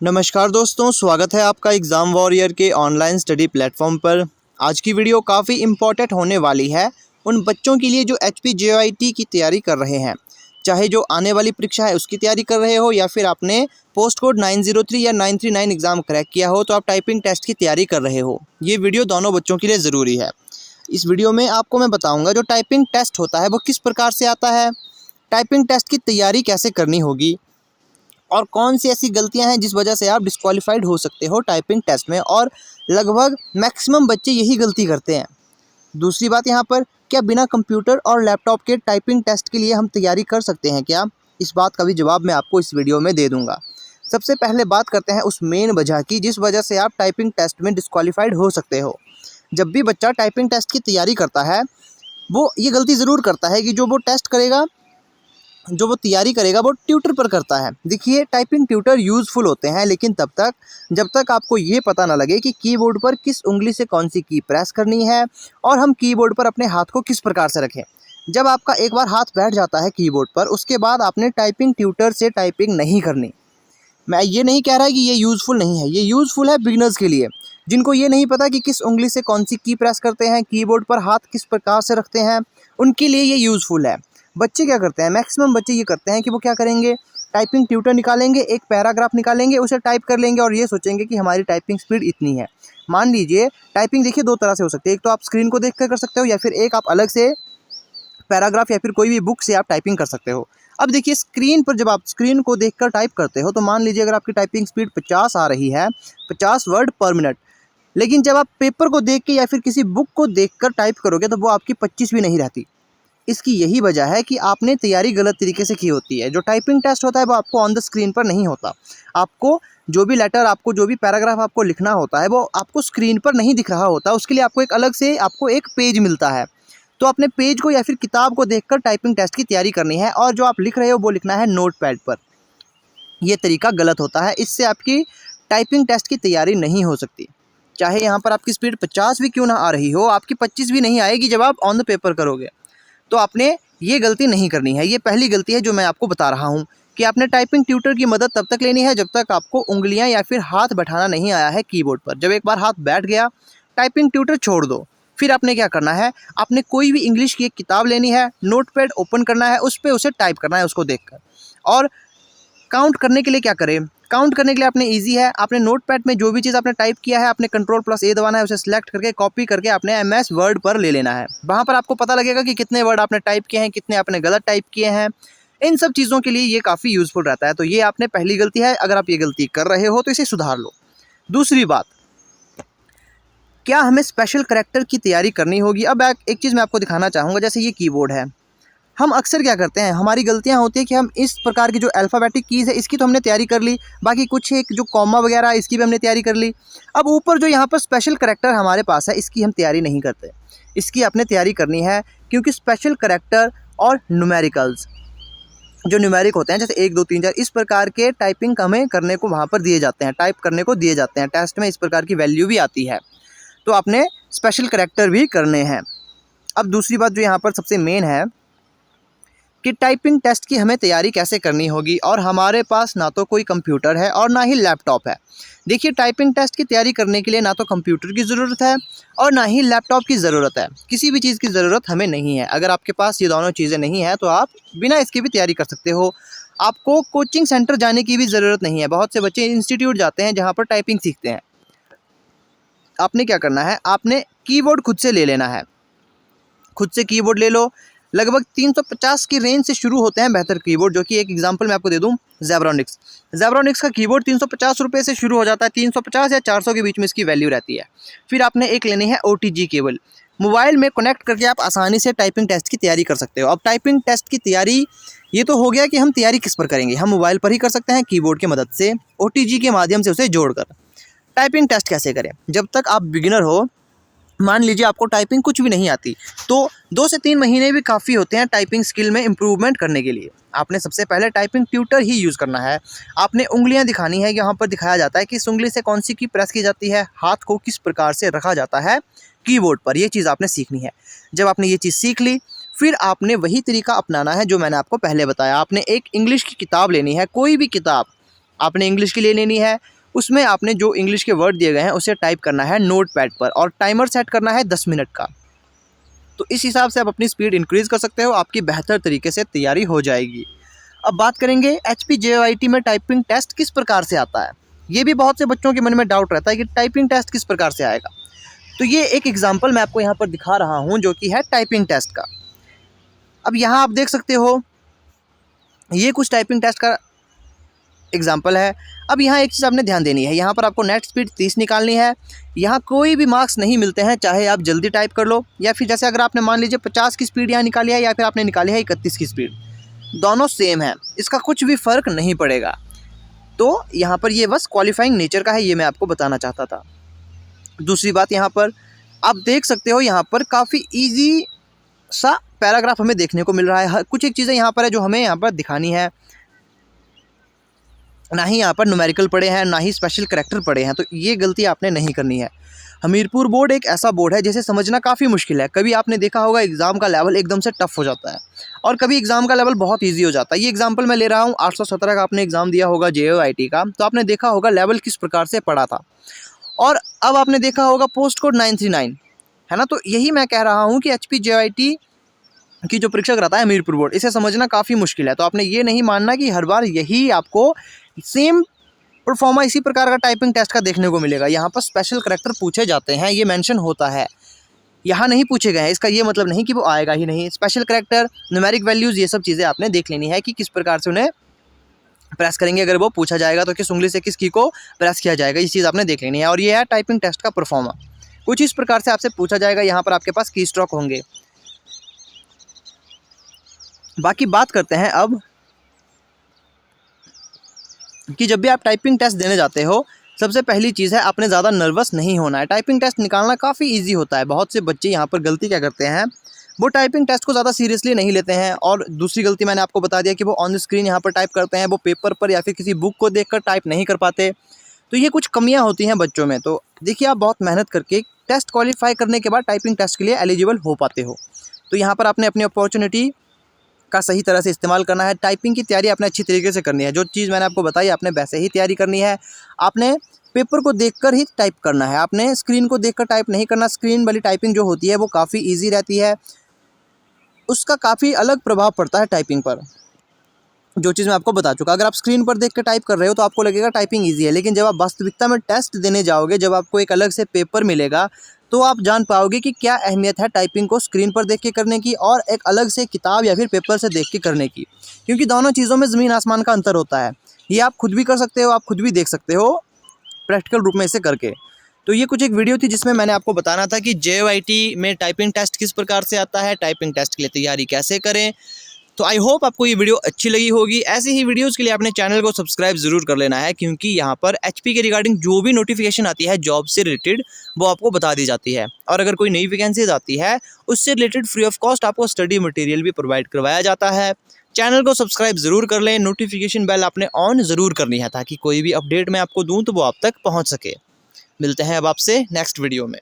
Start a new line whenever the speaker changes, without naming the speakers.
नमस्कार दोस्तों, स्वागत है आपका एग्ज़ाम वॉरियर के ऑनलाइन स्टडी प्लेटफॉर्म पर। आज की वीडियो काफ़ी इम्पॉर्टेंट होने वाली है उन बच्चों के लिए जो HPJIT की तैयारी कर रहे हैं। चाहे जो आने वाली परीक्षा है उसकी तैयारी कर रहे हो या फिर आपने पोस्ट कोड 903 या 939 एग्ज़ाम क्रैक किया हो तो आप टाइपिंग टेस्ट की तैयारी कर रहे हो। ये वीडियो दोनों बच्चों के लिए ज़रूरी है। इस वीडियो में आपको मैं बताऊँगा जो टाइपिंग टेस्ट होता है वो किस प्रकार से आता है, टाइपिंग टेस्ट की तैयारी कैसे करनी होगी और कौन सी ऐसी गलतियां हैं जिस वजह से आप डिस्क्वालीफाइड हो सकते हो टाइपिंग टेस्ट में, और लगभग मैक्सिमम बच्चे यही गलती करते हैं। दूसरी बात यहाँ पर, क्या बिना कंप्यूटर और लैपटॉप के टाइपिंग टेस्ट के लिए हम तैयारी कर सकते हैं क्या? इस बात का भी जवाब मैं आपको इस वीडियो में दे दूँगा। सबसे पहले बात करते हैं उस मेन वजह की जिस वजह से आप टाइपिंग टेस्ट में डिस्क्वालीफाइड हो सकते हो। जब भी बच्चा टाइपिंग टेस्ट की तैयारी करता है वो ये गलती ज़रूर करता है कि जो वो तैयारी करेगा वो ट्यूटर पर करता है। देखिए, टाइपिंग ट्यूटर यूज़फुल होते हैं लेकिन तब तक जब तक आपको ये पता ना लगे कि कीबोर्ड पर किस उंगली से कौन सी की प्रेस करनी है और हम कीबोर्ड पर अपने हाथ को किस प्रकार से रखें। जब आपका एक बार हाथ बैठ जाता है कीबोर्ड पर, उसके बाद आपने टाइपिंग ट्यूटर से टाइपिंग नहीं करनी। मैं ये नहीं कह रहा कि ये यूज़फुल नहीं है, ये यूज़फुल है बिगिनर्स के लिए, जिनको ये नहीं पता कि किस उंगली से कौन सी की प्रेस करते हैं, कीबोर्ड पर हाथ किस प्रकार से रखते हैं, उनके लिए ये यूज़फुल है। बच्चे क्या करते हैं, मैक्सिमम बच्चे ये करते हैं कि वो क्या करेंगे, टाइपिंग ट्यूटर निकालेंगे, एक पैराग्राफ निकालेंगे, उसे टाइप कर लेंगे और ये सोचेंगे कि हमारी टाइपिंग स्पीड इतनी है। मान लीजिए, टाइपिंग देखिए दो तरह से हो सकती है, एक तो आप स्क्रीन को देख कर सकते हो या फिर एक आप अलग से पैराग्राफ या फिर कोई भी बुक से आप टाइपिंग कर सकते हो। अब देखिए, स्क्रीन पर जब आप स्क्रीन को देखकर टाइप करते हो तो मान लीजिए अगर आपकी टाइपिंग स्पीड 50 आ रही है, 50 वर्ड पर मिनट, लेकिन जब आप पेपर को देख के या फिर किसी बुक को देखकर टाइप करोगे तो वो आपकी 25 भी नहीं रहती। इसकी यही वजह है कि आपने तैयारी गलत तरीके से की होती है। जो टाइपिंग टेस्ट होता है वो आपको ऑन द स्क्रीन पर नहीं होता। आपको जो भी लेटर, आपको जो भी पैराग्राफ आपको लिखना होता है वो आपको स्क्रीन पर नहीं दिख रहा होता। उसके लिए आपको एक अलग से आपको एक पेज मिलता है। तो अपने पेज को या फिर किताब को देखकर टाइपिंग टेस्ट की तैयारी करनी है और जो आप लिख रहे हो वो लिखना है नोट पैड पर। ये तरीका गलत होता है, इससे आपकी टाइपिंग टेस्ट की तैयारी नहीं हो सकती। चाहे यहाँ पर आपकी स्पीड 50 भी क्यों ना आ रही हो, आपकी 25 भी नहीं आएगी जब आप ऑन द पेपर करोगे। तो आपने ये गलती नहीं करनी है। ये पहली गलती है जो मैं आपको बता रहा हूँ कि आपने टाइपिंग ट्यूटर की मदद तब तक लेनी है जब तक आपको उंगलियां या फिर हाथ बैठाना नहीं आया है कीबोर्ड पर। जब एक बार हाथ बैठ गया, टाइपिंग ट्यूटर छोड़ दो। फिर आपने क्या करना है, आपने कोई भी इंग्लिश की एक किताब लेनी है, नोटपैड ओपन करना है, उस पर उसे टाइप करना है उसको देखकर। और काउंट करने के लिए क्या करें, काउंट करने के लिए आपने ईजी है, आपने नोटपैड में जो भी चीज़ आपने टाइप किया है आपने Ctrl+A दबाना है, उसे सिलेक्ट करके कॉपी करके आपने MS वर्ड पर ले लेना है। वहाँ पर आपको पता लगेगा कि कितने वर्ड आपने टाइप किए हैं, कितने आपने गलत टाइप किए हैं। इन सब चीज़ों के लिए ये काफ़ी यूज़फुल रहता है। तो ये आपने पहली गलती है, अगर आप ये गलती कर रहे हो तो इसे सुधार लो। दूसरी बात, क्या हमें स्पेशल करैक्टर की तैयारी करनी होगी? अब एक चीज़ मैं आपको दिखाना चाहूँगा, जैसे ये कीबोर्ड है, हम अक्सर क्या करते हैं, हमारी गलतियां होती है कि हम इस प्रकार की जो अल्फ़ाबेटिक कीज़ है इसकी तो हमने तैयारी कर ली, बाकी कुछ एक जो कॉमा वगैरह है इसकी भी हमने तैयारी कर ली। अब ऊपर जो यहाँ पर स्पेशल करैक्टर हमारे पास है इसकी हम तैयारी नहीं करते। इसकी आपने तैयारी करनी है, क्योंकि स्पेशल करैक्टर और न्यूमेरिकल्स, जो न्यूमेरिक होते हैं जैसे 1 2 3 4, इस प्रकार के टाइपिंग हमें करने को वहाँ पर दिए जाते हैं, टाइप करने को दिए जाते हैं। टेस्ट में इस प्रकार की वैल्यू भी आती है, तो आपने स्पेशल करैक्टर भी करने हैं। अब दूसरी बात जो यहाँ पर सबसे मेन है कि टाइपिंग टेस्ट की हमें तैयारी कैसे करनी होगी, और हमारे पास ना तो कोई कंप्यूटर है और ना ही लैपटॉप है। देखिए, टाइपिंग टेस्ट की तैयारी करने के लिए ना तो कंप्यूटर की ज़रूरत है और ना ही लैपटॉप की ज़रूरत है। किसी भी चीज़ की ज़रूरत हमें नहीं है। अगर आपके पास ये दोनों चीज़ें नहीं हैं तो आप बिना इसके भी तैयारी कर सकते हो। आपको कोचिंग सेंटर जाने की भी ज़रूरत नहीं है। बहुत से बच्चे इंस्टीट्यूट जाते हैं जहाँ पर टाइपिंग सीखते हैं। आपने क्या करना है, आपने कीबोर्ड खुद से ले लेना है। खुद से कीबोर्ड ले लो। लगभग 350 की रेंज से शुरू होते हैं बेहतर कीबोर्ड, जो कि एक एग्जांपल मैं आपको दे दूं, ज़ेब्रोनिक्स का कीबोर्ड 350 रुपये से शुरू हो जाता है। 350 या 400 के बीच में इसकी वैल्यू रहती है। फिर आपने एक लेनी है OTG केबल, मोबाइल में कनेक्ट करके आप आसानी से टाइपिंग टेस्ट की तैयारी कर सकते हो। अब टाइपिंग टेस्ट की तैयारी ये तो हो गया कि हम तैयारी किस पर करेंगे, हम मोबाइल पर ही कर सकते हैं कीबोर्ड की मदद से, OTG के माध्यम से उसे जोड़कर। टाइपिंग टेस्ट कैसे करें, जब तक आप बिगिनर हो, मान लीजिए आपको टाइपिंग कुछ भी नहीं आती, तो 2 से 3 महीने भी काफ़ी होते हैं टाइपिंग स्किल में इम्प्रूवमेंट करने के लिए। आपने सबसे पहले टाइपिंग ट्यूटर ही यूज़ करना है। आपने उंगलियां दिखानी है, यहाँ पर दिखाया जाता है कि इस उंगली से कौन सी की प्रेस की जाती है, हाथ को किस प्रकार से रखा जाता है कीबोर्ड पर, ये चीज़ आपने सीखनी है। जब आपने ये चीज़ सीख ली, फिर आपने वही तरीका अपनाना है जो मैंने आपको पहले बताया। आपने एक इंग्लिश की किताब लेनी है, कोई भी किताब, आपने इंग्लिश के लिए लेनी है, उसमें आपने जो इंग्लिश के वर्ड दिए गए हैं उसे टाइप करना है नोट पैड पर और टाइमर सेट करना है 10 मिनट का। तो इस हिसाब से आप अपनी स्पीड इंक्रीज़ कर सकते हो, आपकी बेहतर तरीके से तैयारी हो जाएगी। अब बात करेंगे HPJIT में टाइपिंग टेस्ट किस प्रकार से आता है। ये भी बहुत से बच्चों के मन में डाउट रहता है कि टाइपिंग टेस्ट किस प्रकार से आएगा। तो ये एक एग्जाम्पल मैं आपको यहाँ पर दिखा रहा हूँ जो कि है टाइपिंग टेस्ट का। अब यहाँ आप देख सकते हो ये कुछ टाइपिंग टेस्ट का एग्जाम्पल है। अब यहाँ एक चीज़ आपने ध्यान देनी है, यहाँ पर आपको नेट स्पीड 30 निकालनी है। यहाँ कोई भी मार्क्स नहीं मिलते हैं, चाहे आप जल्दी टाइप कर लो या फिर जैसे अगर आपने मान लीजिए 50 की स्पीड यहाँ निकाली है या फिर आपने निकाली है 31 की स्पीड, दोनों सेम है, इसका कुछ भी फ़र्क नहीं पड़ेगा। तो यहाँ पर ये बस क्वालिफाइंग नेचर का है, ये मैं आपको बताना चाहता था। दूसरी बात, यहाँ पर आप देख सकते हो यहाँ पर काफ़ी ईजी सा पैराग्राफ हमें देखने को मिल रहा है। कुछ एक चीज़ें यहाँ पर है जो हमें यहाँ पर दिखानी है, ना ही यहाँ पर न्यूमेरिकल पढ़े हैं, ना ही स्पेशल करैक्टर पढ़े हैं, तो ये गलती आपने नहीं करनी है। हमीरपुर बोर्ड एक ऐसा बोर्ड है जिसे समझना काफ़ी मुश्किल है। कभी आपने देखा होगा एग्ज़ाम का लेवल एकदम से टफ हो जाता है और कभी एग्ज़ाम का लेवल बहुत इजी हो जाता है। ये एग्जांपल मैं ले रहा हूँ 817 का आपने एग्ज़ाम दिया होगा JOIT का, तो आपने देखा होगा लेवल किस प्रकार से पढ़ा था। और अब आपने देखा होगा पोस्ट कोड 939 है ना। तो यही मैं कह रहा हूँ कि HPJIT की जो परीक्षा कराता है हमीरपुर बोर्ड, इसे समझना काफ़ी मुश्किल है। तो आपने ये नहीं मानना कि हर बार यही आपको सेम परफॉर्मा इसी प्रकार का टाइपिंग टेस्ट का देखने को मिलेगा। यहाँ पर स्पेशल करैक्टर पूछे जाते हैं, ये मेंशन होता है, यहाँ नहीं पूछे गए हैं। इसका ये मतलब नहीं कि वो आएगा ही नहीं। स्पेशल करैक्टर, न्यूमेरिक वैल्यूज़, ये सब चीज़ें आपने देख लेनी है कि किस प्रकार से उन्हें प्रेस करेंगे। अगर वो पूछा जाएगा तो किस उंगली से किस की को प्रेस किया जाएगा, ये चीज़ आपने देख लेनी है। और ये है टाइपिंग टेस्ट का परफॉर्मा। कुछ इस प्रकार से आपसे पूछा जाएगा, यहाँ पर आपके पास की स्ट्रोक होंगे। बाकी बात करते हैं अब कि जब भी आप टाइपिंग टेस्ट देने जाते हो, सबसे पहली चीज़ है आपने ज़्यादा नर्वस नहीं होना है। टाइपिंग टेस्ट निकालना काफ़ी इजी होता है। बहुत से बच्चे यहाँ पर गलती क्या करते हैं, वो टाइपिंग टेस्ट को ज़्यादा सीरियसली नहीं लेते हैं। और दूसरी गलती मैंने आपको बता दिया कि वो ऑन द स्क्रीन यहाँ पर टाइप करते हैं, वो पेपर पर या फिर किसी बुक को देखकर टाइप नहीं कर पाते। तो ये कुछ कमियाँ होती हैं बच्चों में। तो देखिए, आप बहुत मेहनत करके टेस्ट क्वालिफाई करने के बाद टाइपिंग टेस्ट के लिए एलिजिबल हो पाते हो। तो यहाँ पर आपने अपनी अपॉर्चुनिटी का सही तरह से इस्तेमाल करना है। टाइपिंग की तैयारी आपने अच्छी तरीके से करनी है। जो चीज़ मैंने आपको बताई आपने वैसे ही तैयारी करनी है। आपने पेपर को देखकर ही टाइप करना है, आपने स्क्रीन को देखकर टाइप नहीं करना। स्क्रीन वाली टाइपिंग जो होती है वो काफ़ी इजी रहती है, उसका काफ़ी अलग प्रभाव पड़ता है टाइपिंग पर, जो चीज़ मैं आपको बता चुका। अगर आप स्क्रीन पर देख कर टाइप कर रहे हो तो आपको लगेगा टाइपिंग ईजी है, लेकिन जब आप वास्तविकता में टेस्ट देने जाओगे, जब आपको एक अलग से पेपर मिलेगा, तो आप जान पाओगे कि क्या अहमियत है टाइपिंग को स्क्रीन पर देख के करने की और एक अलग से किताब या फिर पेपर से देख के करने की। क्योंकि दोनों चीज़ों में ज़मीन आसमान का अंतर होता है। ये आप खुद भी कर सकते हो, आप खुद भी देख सकते हो प्रैक्टिकल रूप में इसे करके। तो ये कुछ एक वीडियो थी जिसमें मैंने आपको बताना था कि JOIT में टाइपिंग टेस्ट किस प्रकार से आता है, टाइपिंग टेस्ट के लिए तैयारी कैसे करें। तो आई होप आपको ये वीडियो अच्छी लगी होगी। ऐसी ही वीडियोस के लिए अपने चैनल को सब्सक्राइब ज़रूर कर लेना है, क्योंकि यहाँ पर HP के रिगार्डिंग जो भी नोटिफिकेशन आती है जॉब से रिलेटेड, वो आपको बता दी जाती है। और अगर कोई नई वैकेंसीज आती है, उससे रिलेटेड फ्री ऑफ कॉस्ट आपको स्टडी मटेरियल भी प्रोवाइड करवाया जाता है। चैनल को सब्सक्राइब ज़रूर कर लें, नोटिफिकेशन बेल आपने ऑन ज़रूर करनी है ताकि कोई भी अपडेट मैं आपको दूँ तो वो आप तक पहुँच सके। मिलते हैं अब आपसे नेक्स्ट वीडियो में।